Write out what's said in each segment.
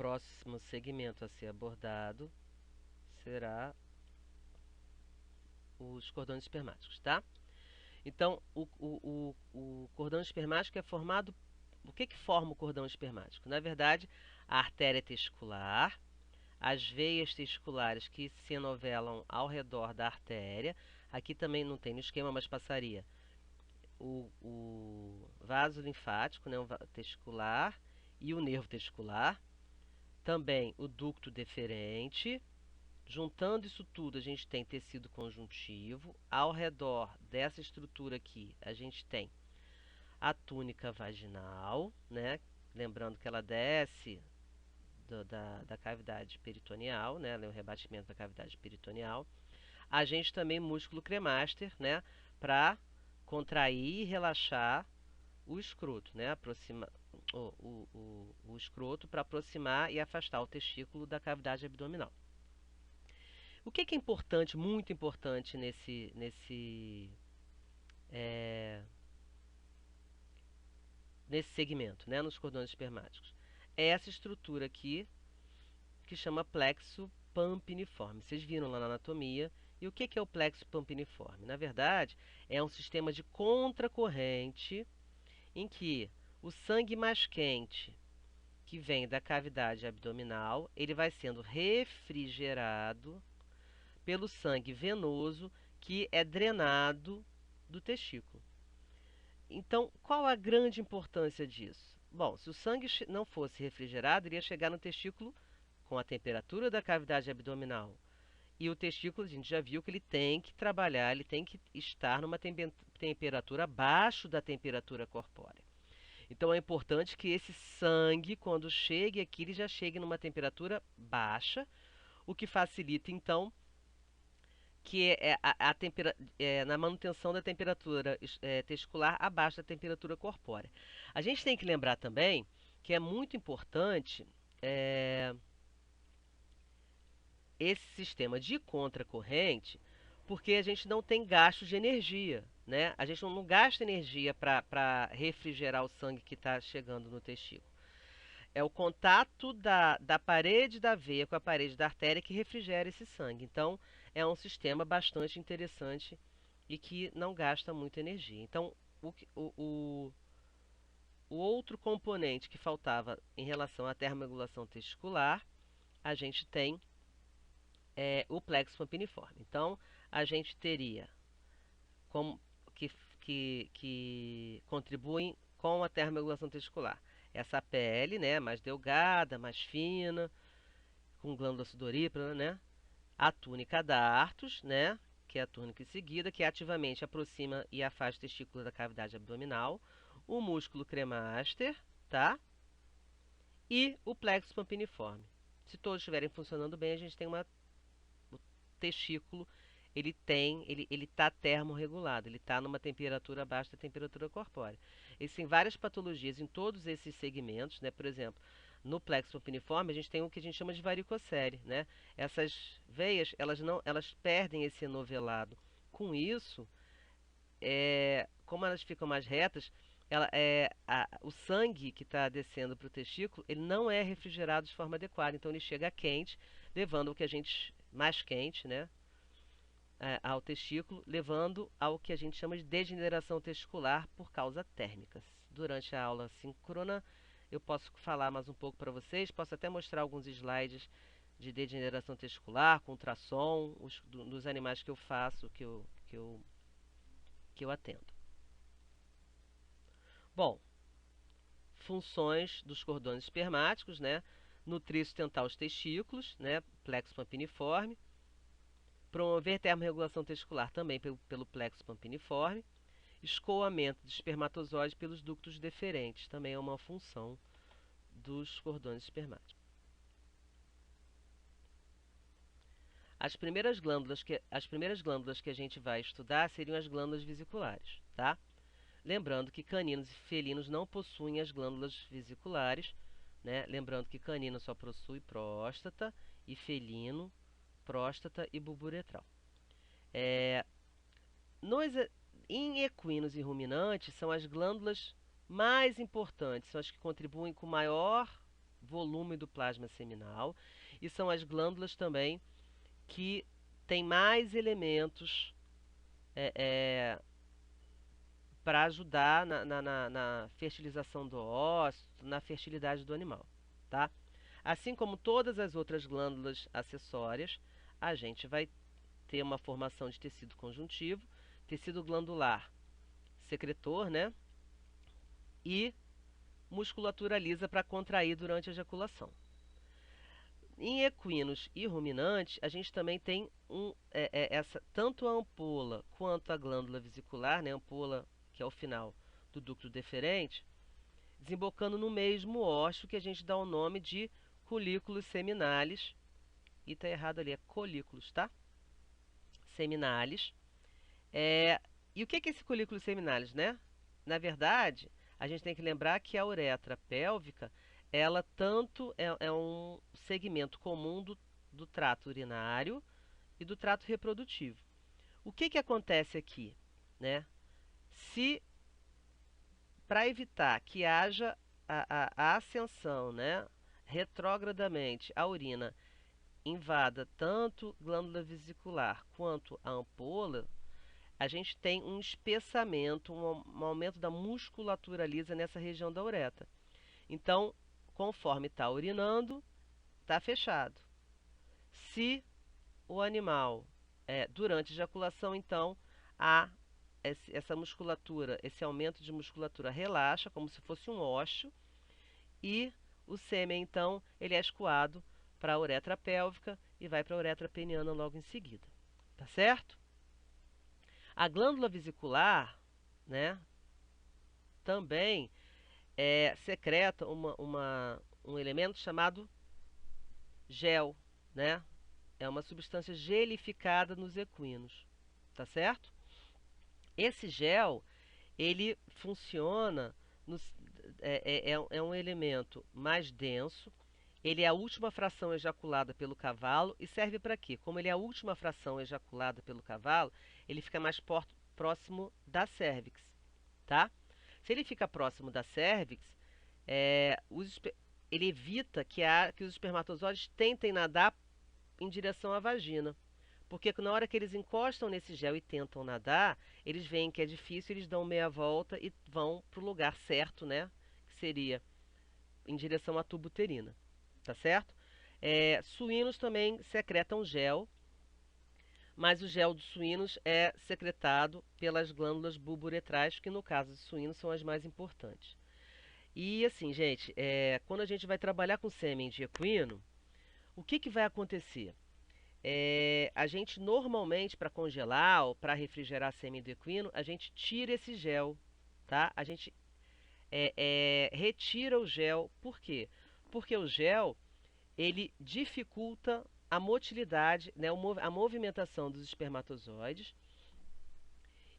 próximo segmento a ser abordado será os cordões espermáticos, tá? Então, o cordão espermático é formado... O que forma o cordão espermático? Na verdade, a artéria testicular, as veias testiculares que se enovelam ao redor da artéria. Aqui também não tem no esquema, mas passaria o vaso linfático, né, o testicular, e o nervo testicular. Também o ducto deferente. Juntando isso tudo, a gente tem tecido conjuntivo. Ao redor dessa estrutura aqui, a gente tem a túnica vaginal, né? Lembrando que ela desce da cavidade peritoneal, né? O rebatimento da cavidade peritoneal. A gente também músculo cremaster, né? Para contrair e relaxar o escroto, né? O escroto para aproximar e afastar o testículo da cavidade abdominal. O que é importante, muito importante nesse segmento, né, nos cordões espermáticos? É essa estrutura aqui, que chama plexo pampiniforme. Vocês viram lá na anatomia. E o que é o plexo pampiniforme? Na verdade, é um sistema de contracorrente em que o sangue mais quente, que vem da cavidade abdominal, ele vai sendo refrigerado pelo sangue venoso que é drenado do testículo. Então, qual a grande importância disso? Bom, se o sangue não fosse refrigerado, iria chegar no testículo com a temperatura da cavidade abdominal. E o testículo, a gente já viu que ele tem que trabalhar, ele tem que estar numa temperatura abaixo da temperatura corpórea. Então é importante que esse sangue, quando chegue aqui, ele já chegue numa temperatura baixa, o que facilita, então, que na manutenção da temperatura testicular abaixo da temperatura corpórea. A gente tem que lembrar também que é muito importante esse sistema de contracorrente, porque a gente não tem gasto de energia, né? A gente não gasta energia para refrigerar o sangue que está chegando no testículo. É o contato da parede da veia com a parede da artéria que refrigera esse sangue. Então, é um sistema bastante interessante e que não gasta muita energia. Então, o outro componente que faltava em relação à termorregulação testicular, a gente tem o plexo pampiniforme. Então, a gente teria como que contribuem com a termorregulação testicular. Essa pele, né, mais delgada, mais fina, com glândula sudorípara, né? A túnica dartos, né, que é a túnica em seguida, que ativamente aproxima e afasta o testículo da cavidade abdominal. O músculo cremaster, tá? E o plexo pampiniforme. Se todos estiverem funcionando bem, a gente tem o testículo, ele está termorregulado, ele está numa temperatura abaixo da temperatura corpórea. Existem várias patologias em todos esses segmentos, né? Por exemplo, no plexo pampiniforme, a gente tem o que a gente chama de varicocele, né? Essas veias, elas perdem esse enovelado. Com isso, como elas ficam mais retas, o sangue que está descendo para o testículo, ele não é refrigerado de forma adequada. Então, ele chega quente, levando o que a gente... mais quente, né? Ao testículo, levando ao que a gente chama de degeneração testicular por causa térmicas. Durante a aula síncrona, eu posso falar mais um pouco para vocês, posso até mostrar alguns slides de degeneração testicular, com ultrassom, dos animais que eu faço, que eu atendo. Bom, funções dos cordões espermáticos, né? Nutrir e sustentar os testículos, né? Plexo pampiniforme. Promover termorregulação testicular também pelo plexo pampiniforme. Escoamento de espermatozoides pelos ductos deferentes também é uma função dos cordões espermáticos. As primeiras glândulas que a gente vai estudar seriam as glândulas vesiculares, tá? Lembrando que caninos e felinos não possuem as glândulas vesiculares, né? Lembrando que canino só possui próstata e felino próstata e bulbo uretral. Em equinos e ruminantes, são as glândulas mais importantes, são as que contribuem com maior volume do plasma seminal e são as glândulas também que têm mais elementos para ajudar na fertilização do ósseo, na fertilidade do animal, tá? Assim como todas as outras glândulas acessórias, a gente vai ter uma formação de tecido conjuntivo, tecido glandular secretor, né? E musculatura lisa para contrair durante a ejaculação. Em equinos e ruminantes, a gente também tem tanto a ampola quanto a glândula vesicular, né? A ampola, que é o final do ducto deferente, desembocando no mesmo ósseo que a gente dá o nome de colículos seminales. E tá errado ali, é colículos, tá? Seminales. E o que é esse colículo seminales, né? Na verdade, a gente tem que lembrar que a uretra pélvica, ela tanto é um segmento comum do trato urinário e do trato reprodutivo. O que acontece aqui, né? Se, para evitar que haja a ascensão, né, retrogradamente, a urina invada tanto glândula vesicular quanto a ampola, a gente tem um espessamento, um aumento da musculatura lisa nessa região da uretra. Então, conforme está urinando, está fechado. Se o animal, durante a ejaculação, então, há essa musculatura, esse aumento de musculatura relaxa, como se fosse um ósseo, e o sêmen, então, ele é escoado para a uretra pélvica e vai para a uretra peniana logo em seguida. Tá certo? A glândula vesicular, né, também secreta um elemento chamado gel, né? É uma substância gelificada nos equinos, tá certo? Esse gel, ele funciona, é um elemento mais denso, ele é a última fração ejaculada pelo cavalo e serve para quê? Como ele é a última fração ejaculada pelo cavalo, ele fica mais próximo da cérvix, tá? Se ele fica próximo da cérvix, ele evita que os espermatozoides tentem nadar em direção à vagina. Porque na hora que eles encostam nesse gel e tentam nadar, eles veem que é difícil, eles dão meia volta e vão para o lugar certo, né? Que seria em direção à tuba uterina. Tá certo? Suínos também secretam gel, mas o gel dos suínos é secretado pelas glândulas bulbouretrais, que no caso dos suínos são as mais importantes. E assim, gente, quando a gente vai trabalhar com sêmen de equino, o que vai acontecer? A gente normalmente, para congelar ou para refrigerar sêmen do equino, a gente tira esse gel, tá? A gente retira o gel. Por quê? Porque o gel, ele dificulta a motilidade, né, a movimentação dos espermatozoides.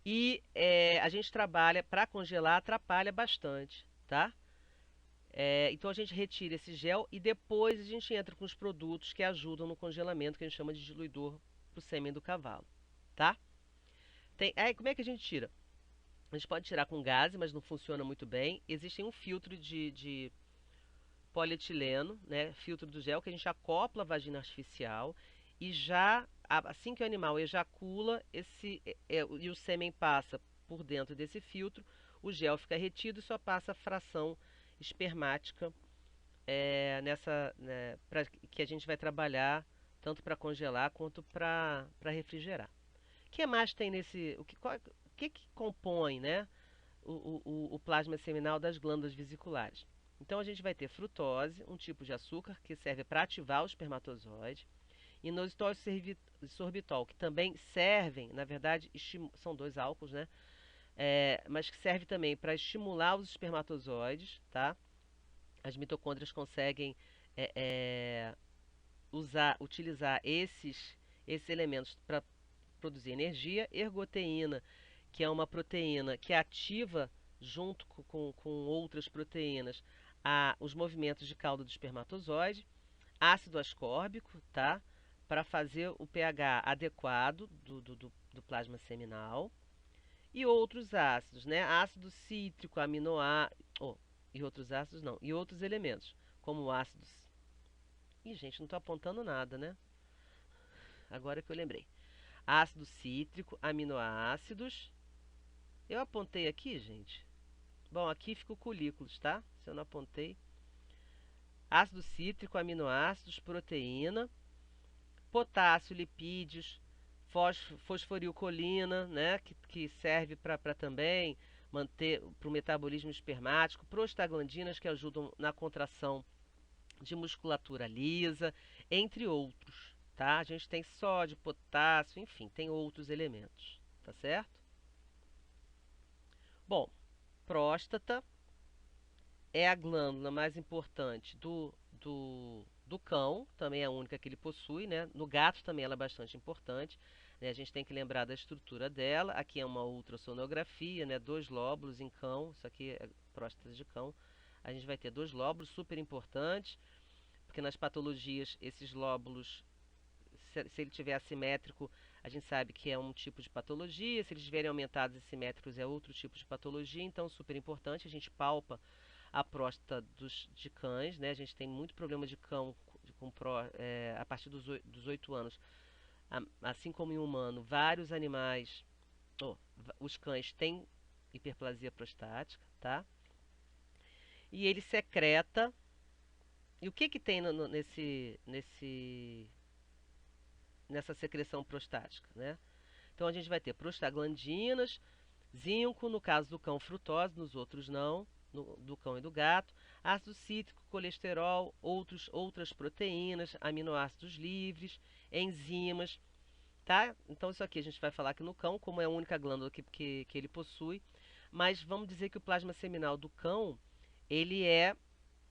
E a gente trabalha para congelar, atrapalha bastante, tá? Então a gente retira esse gel e depois a gente entra com os produtos que ajudam no congelamento, que a gente chama de diluidor para o sêmen do cavalo, tá? Como é que a gente tira? A gente pode tirar com gás, mas não funciona muito bem. Existe um filtro de polietileno, né, filtro do gel, que a gente acopla a vagina artificial e já, assim que o animal ejacula, e o sêmen passa por dentro desse filtro, o gel fica retido e só passa a fração espermática né, que a gente vai trabalhar tanto para congelar quanto para refrigerar. O que mais tem nesse... O que compõe, né, o plasma seminal das glândulas vesiculares? Então a gente vai ter frutose, um tipo de açúcar que serve para ativar o espermatozoide, inositol e sorbitol, que também servem, na verdade, são dois álcools, né? Mas que serve também para estimular os espermatozoides, tá? As mitocôndrias conseguem utilizar esses elementos para produzir energia. Ergoteína, que é uma proteína que ativa junto com outras proteínas os movimentos de cauda do espermatozoide. Ácido ascórbico, tá? Para fazer o pH adequado do plasma seminal. E outros ácidos, né? Ácido cítrico, e outros ácidos não, e outros elementos. como ácidos. Ih, gente, não estou apontando nada, né? Agora que eu lembrei. Ácido cítrico, aminoácidos. Eu apontei aqui, gente? Bom, aqui fica o colículos, tá? Se eu não apontei. Ácido cítrico, aminoácidos, proteína, potássio, lipídios, fosforilcolina, né? Que serve para também manter para o metabolismo espermático, prostaglandinas que ajudam na contração de musculatura lisa, entre outros, tá? A gente tem sódio, potássio, enfim, tem outros elementos, tá certo? Bom, próstata é a glândula mais importante do cão, também é a única que ele possui, né? No gato também ela é bastante importante, né? A gente tem que lembrar da estrutura dela. Aqui é uma ultrassonografia, né? 2 lóbulos em cão, isso aqui é próstata de cão. A gente vai ter 2 lóbulos super importantes, porque nas patologias esses lóbulos, se ele tiver assimétrico, a gente sabe que é um tipo de patologia, se eles estiverem aumentados e simétricos é outro tipo de patologia, então super importante, a gente palpa a próstata de cães, né? A gente tem muito problema de cão a partir dos 8 anos, assim como em humano, vários animais, os cães têm hiperplasia prostática, tá? E ele secreta. E o que que tem nessa secreção prostática, né? Então a gente vai ter prostaglandinas, zinco, no caso do cão frutose, nos outros não, do cão e do gato, ácido cítrico, colesterol, outras proteínas, aminoácidos livres, enzimas, tá? Então isso aqui a gente vai falar aqui no cão, como é a única glândula que ele possui, mas vamos dizer que o plasma seminal do cão, ele é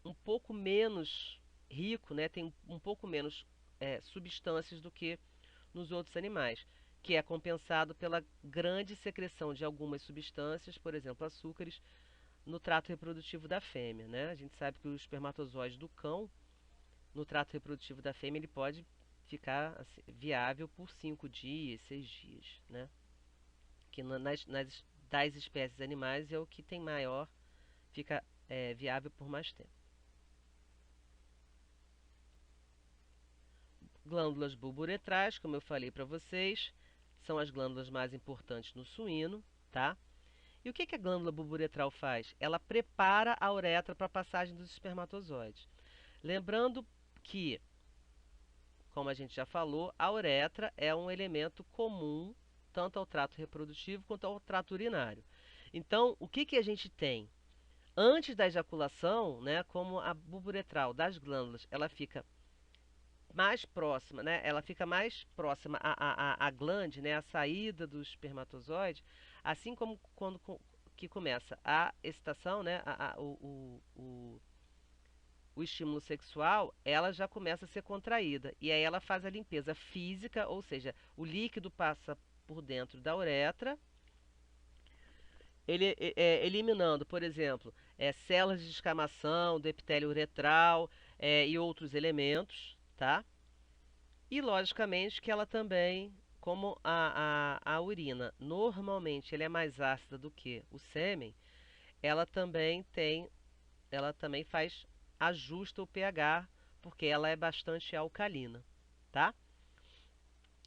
um pouco menos rico, né? Tem um pouco menos substâncias do que nos outros animais, que é compensado pela grande secreção de algumas substâncias, por exemplo, açúcares, no trato reprodutivo da fêmea, né? A gente sabe que o espermatozoide do cão, no trato reprodutivo da fêmea, ele pode ficar assim, viável por 5 dias, 6 dias, né? Que das espécies animais é o que tem maior, fica viável por mais tempo. Glândulas bulbouretrais, como eu falei para vocês, são as glândulas mais importantes no suíno, tá? E o que que a glândula bulbouretral faz? Ela prepara a uretra para a passagem dos espermatozoides. Lembrando que, como a gente já falou, a uretra é um elemento comum tanto ao trato reprodutivo quanto ao trato urinário. Então, o que que a gente tem? Antes da ejaculação, né, como a bulbouretral das glândulas, ela fica mais próxima, né? Ela fica mais próxima à glande, né? A saída do espermatozoide, assim como quando que começa a excitação, né? O estímulo sexual, ela já começa a ser contraída. E aí ela faz a limpeza física, ou seja, o líquido passa por dentro da uretra, eliminando, por exemplo, células de descamação do epitélio uretral e outros elementos, tá? E logicamente que ela também, como a urina normalmente ele é mais ácida do que o sêmen, ela também tem, ela também faz, ajusta o pH, porque ela é bastante alcalina, tá?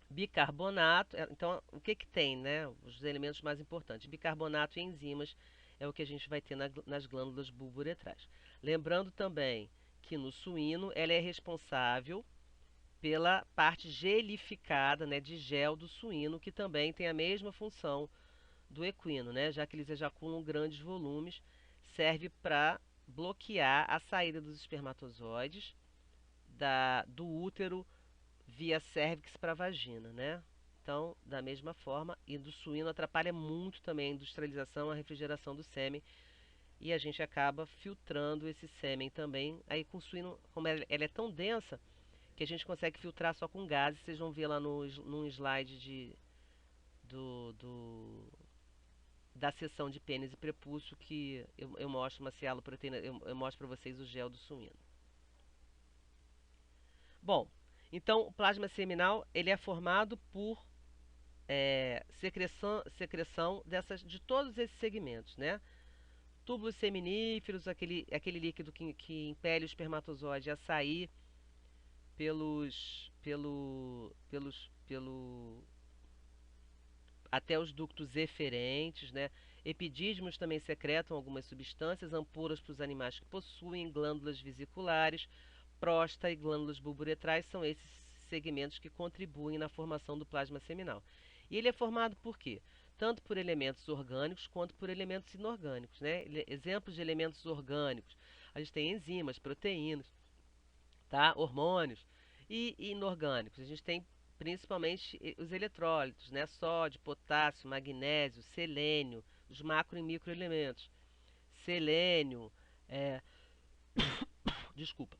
Bicarbonato, então o que que tem, né? Os elementos mais importantes, bicarbonato e enzimas é o que a gente vai ter nas glândulas bulbouretrais. Lembrando também que no suíno ela é responsável pela parte gelificada, né, de gel do suíno, que também tem a mesma função do equino, né, já que eles ejaculam grandes volumes, serve para bloquear a saída dos espermatozoides do útero via cérvix para a vagina, né? Então, da mesma forma, e do suíno atrapalha muito também a industrialização, a refrigeração do sêmen, e a gente acaba filtrando esse sêmen também. Aí com o suíno, como ela é tão densa, que a gente consegue filtrar só com gases. Vocês vão ver lá num slide do, do, da seção de pênis e prepúcio que eu mostro uma cialoproteína, eu mostro para vocês o gel do suíno. Bom, então o plasma seminal ele é formado por secreção de todos esses segmentos, né? Túbulos seminíferos, aquele líquido que impele o espermatozoide a sair até os ductos eferentes, né? Epidídimos também secretam algumas substâncias, amporas para os animais que possuem glândulas vesiculares, próstata e glândulas bulburetrais são esses segmentos que contribuem na formação do plasma seminal. E ele é formado por quê? Tanto por elementos orgânicos quanto por elementos inorgânicos, né? Exemplos de elementos orgânicos: a gente tem enzimas, proteínas, tá? Hormônios. E inorgânicos, a gente tem principalmente os eletrólitos, né? Sódio, potássio, magnésio, selênio, os macro e microelementos. Selênio, é, desculpa,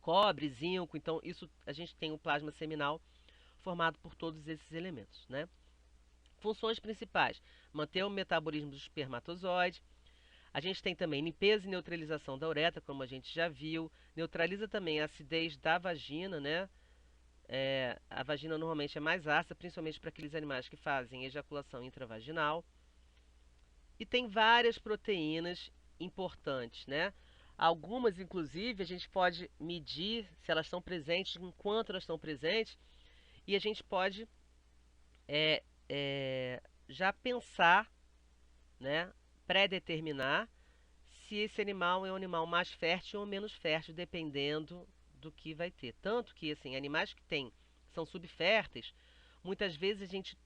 cobre, zinco. Então, isso a gente tem o plasma seminal formado por todos esses elementos, né? Funções principais: manter o metabolismo do espermatozoide. A gente tem também limpeza e neutralização da uretra, como a gente já viu. Neutraliza também a acidez da vagina, né? A vagina normalmente é mais ácida, principalmente para aqueles animais que fazem ejaculação intravaginal. E tem várias proteínas importantes, né? Algumas, inclusive, a gente pode medir se elas estão presentes, enquanto elas estão presentes, e a gente pode é, já pensar, né? Predeterminar se esse animal é um animal mais fértil ou menos fértil, dependendo do que vai ter. Tanto que, assim, animais são subférteis, muitas vezes a gente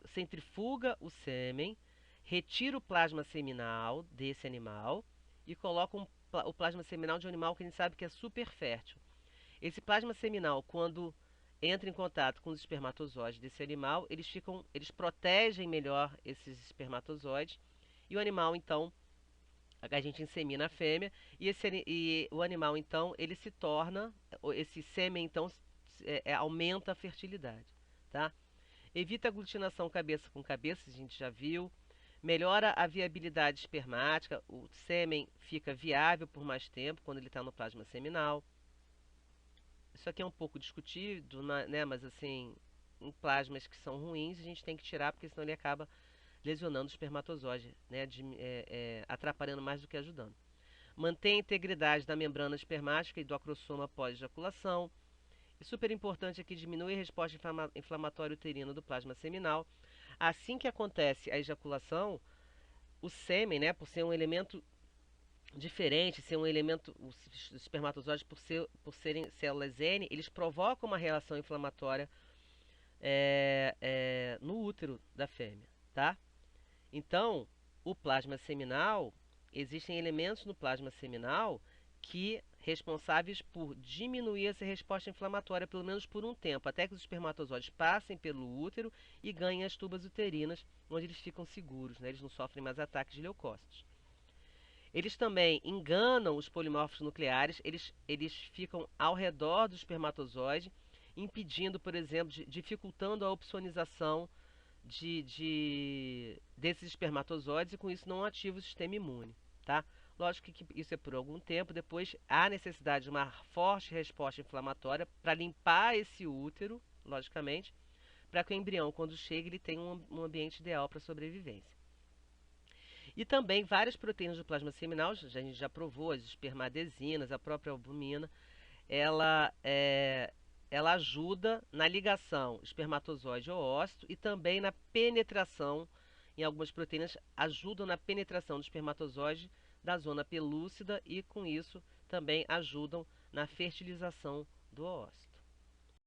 centrifuga o sêmen, retira o plasma seminal desse animal e coloca o plasma seminal de um animal que a gente sabe que é super fértil. Esse plasma seminal, quando entra em contato com os espermatozoides desse animal, eles protegem melhor esses espermatozoides e o animal, então, a gente insemina a fêmea e o animal, então, ele se torna, esse sêmen, então, aumenta a fertilidade, tá? Evita aglutinação cabeça com cabeça, a gente já viu. Melhora a viabilidade espermática, o sêmen fica viável por mais tempo quando ele está no plasma seminal. Isso aqui é um pouco discutido, né? Mas assim, em plasmas que são ruins, a gente tem que tirar, porque senão ele acaba lesionando o espermatozoide, né? Atrapalhando mais do que ajudando. Mantém a integridade da membrana espermática e do acrossoma pós-ejaculação. E super importante aqui, diminui a resposta inflamatória uterina do plasma seminal. Assim que acontece a ejaculação, o sêmen, né, por ser um elemento diferente, ser um elemento, os espermatozoides, por serem células N, eles provocam uma reação inflamatória no útero da fêmea, tá? Então, o plasma seminal, existem elementos no plasma seminal que responsáveis por diminuir essa resposta inflamatória, pelo menos por um tempo, até que os espermatozoides passem pelo útero e ganhem as tubas uterinas, onde eles ficam seguros, né? Eles não sofrem mais ataques de leucócitos. Eles também enganam os polimorfos nucleares, eles ficam ao redor do espermatozoide, impedindo, por exemplo, dificultando a opsonização desses espermatozoides e com isso não ativa o sistema imune, tá? Lógico que isso é por algum tempo, depois há necessidade de uma forte resposta inflamatória para limpar esse útero, logicamente, para que o embrião, quando chega, ele tenha um ambiente ideal para sobrevivência. E também várias proteínas do plasma seminal, a gente já provou, as espermadesinas, a própria albumina, ela, ela ajuda na ligação espermatozoide-oócito e também na penetração, em algumas proteínas, ajudam na penetração do espermatozoide da zona pelúcida e com isso também ajudam na fertilização do oócito.